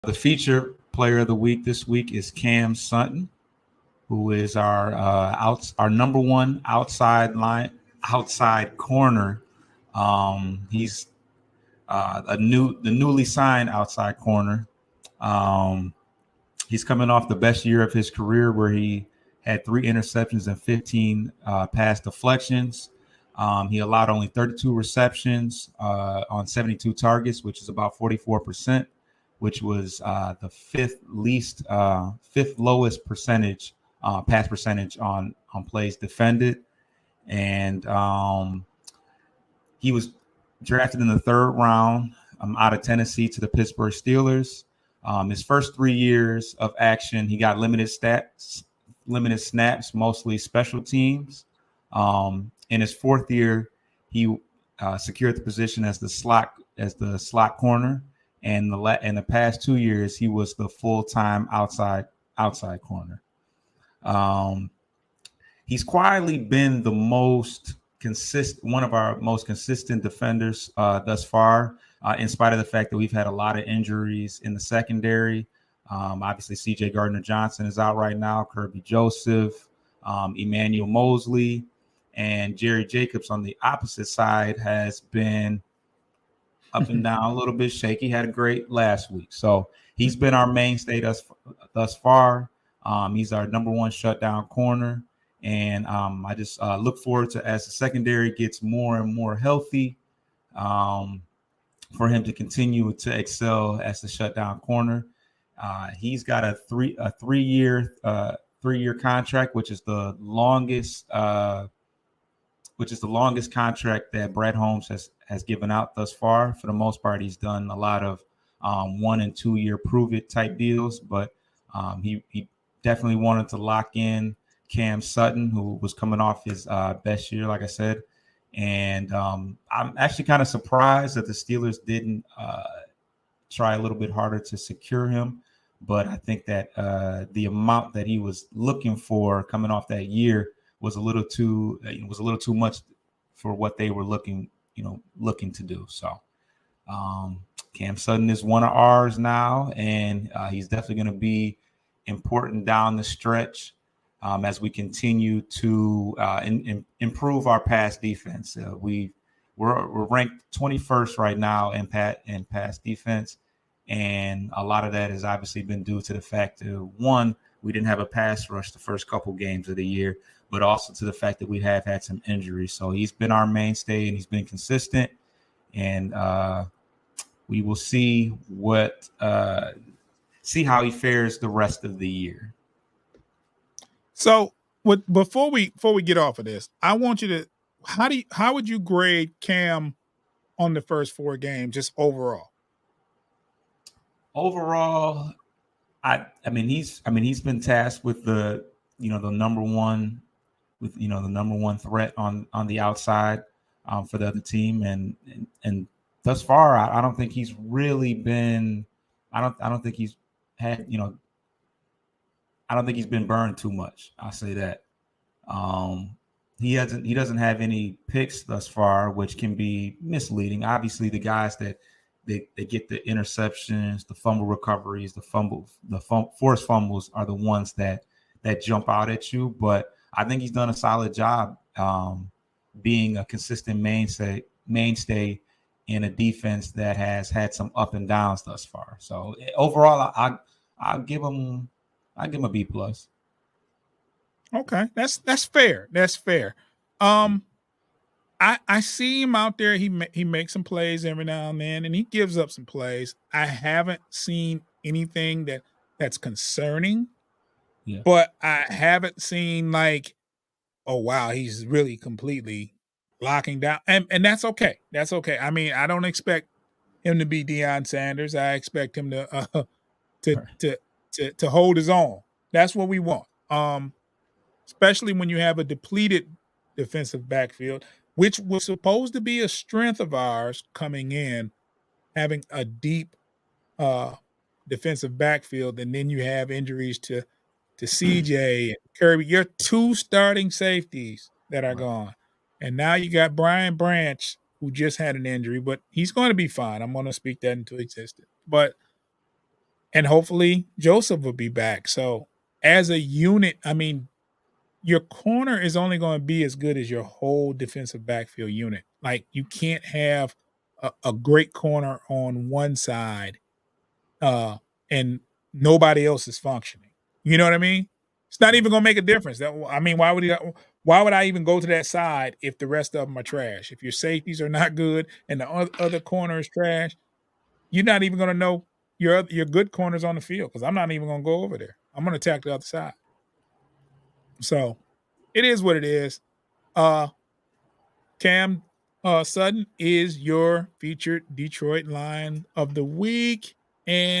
The feature player of the week this week is Cam Sutton, who is our number one outside corner. He's the newly signed outside corner. Um, he's coming off the best year of his career, where he had 3 interceptions and 15 pass deflections. He allowed only 32 receptions on 72 targets, which is about 44%, which was the fifth lowest percentage pass percentage on plays defended. And he was drafted in the third round out of Tennessee to the Pittsburgh Steelers. His first 3 years of action, he got limited snaps, mostly special teams. In his fourth year, he secured the position as the slot corner, and in the past 2 years, he was the full-time outside corner. He's quietly been one of our most consistent defenders thus far, in spite of the fact that we've had a lot of injuries in the secondary. Obviously, C.J. Gardner-Johnson is out right now, Kirby Joseph, Emmanuel Mosley, and Jerry Jacobs on the opposite side has been up and down, a little bit shaky. Had a great last week. So he's been our mainstay thus far. He's our number one shutdown corner. And I just look forward to, as the secondary gets more and more healthy, for him to continue to excel as the shutdown corner. He's got a three-year contract, which is the longest contract that Brett Holmes has given out thus far. For the most part, he's done a lot of 1 and 2 year prove it type deals, but he definitely wanted to lock in Cam Sutton, who was coming off his best year, like I said. And I'm actually kind of surprised that the Steelers didn't try a little bit harder to secure him. But I think that the amount that he was looking for coming off that year was a little too much for what they were looking to do. So Cam Sutton is one of ours now, and he's definitely going to be important down the stretch as we continue to improve our pass defense. We're ranked 21st right now in pass defense, and a lot of that has obviously been due to the fact that, one, we didn't have a pass rush the first couple games of the year, but also to the fact that we have had some injuries. So he's been our mainstay, and he's been consistent, and we will see how he fares the rest of the year. So, before we get off of this, I want you to how would you grade Cam on the first 4 games, just overall? Overall, I mean he's been tasked with the number one threat on the outside for the other team, and thus far I don't think he's really been I don't think he's had I don't think he's been burned too much. I'll say that. He doesn't have any picks thus far, which can be misleading. Obviously, the guys that they get the interceptions, the fumble recoveries, the forced fumbles are the ones that jump out at you. But I think he's done a solid job being a consistent mainstay in a defense that has had some up and downs thus far. So overall, I'll give him a B+. Okay, that's fair. That's fair. I see him out there. He makes some plays every now and then, and he gives up some plays. I haven't seen anything that's concerning, but I haven't seen like, oh wow, he's really completely locking down, and that's okay. That's okay. I mean, I don't expect him to be Deion Sanders. I expect him to hold his own. That's what we want. Especially when you have a depleted defensive backfield, which was supposed to be a strength of ours coming in, having a deep defensive backfield, and then you have injuries to CJ and Kirby. Your 2 starting safeties that are gone. And now you got Brian Branch, who just had an injury, but he's going to be fine. I'm going to speak that into existence. But and hopefully Joseph will be back. So as a unit, I mean, your corner is only going to be as good as your whole defensive backfield unit. Like you can't have a great corner on one side uh, and nobody else is functioning. You know what I mean? It's not even gonna make a difference. I mean, why would I even go to that side if the rest of them are trash? If your safeties are not good and the other corner is trash, you're not even gonna know your good corners on the field because I'm not even gonna go over there. I'm gonna attack the other side. So it is what it is. Uh, Cam Sutton is your featured Detroit Lion of the week, and